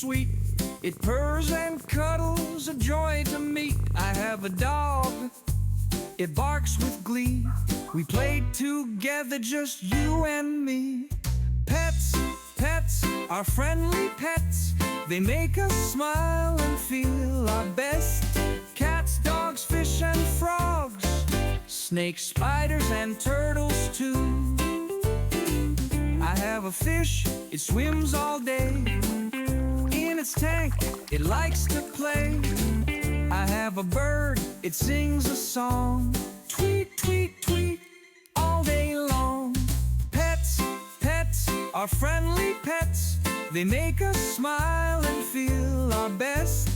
sweet. It purrs and cuddles, a joy to meet. I have a dog, it barks with glee. We played together, just you and me. Pets, pets, our friendly pets. They make us smile and feel our best. Cats, dogs, fish and frogs, snakes, spiders and turtles too. I have a fish, it swims all day. In its tank, it likes to play. I have a bird, it sings a song. Tweet, tweet, tweet, all day long. Pets, pets, our friendly pets. They make us smile and feel our best.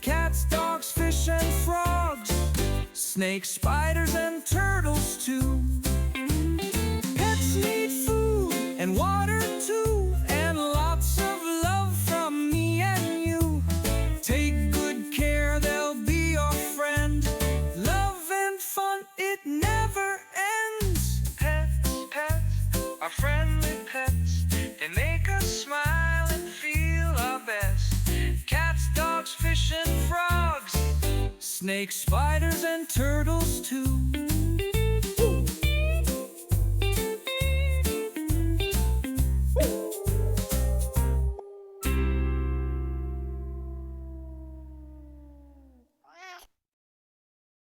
Cats, dogs, fish and frogs, snakes, spiders and turtles too. Pets need food and water too, and lots of love from me and you. Take good care, they'll be your friend. Love and fun, it never ends. Pets, pets, our friendly pets. They make us smile and feel our best. Cats, dogs, fish and frogs, snakes, spiders and turtles too.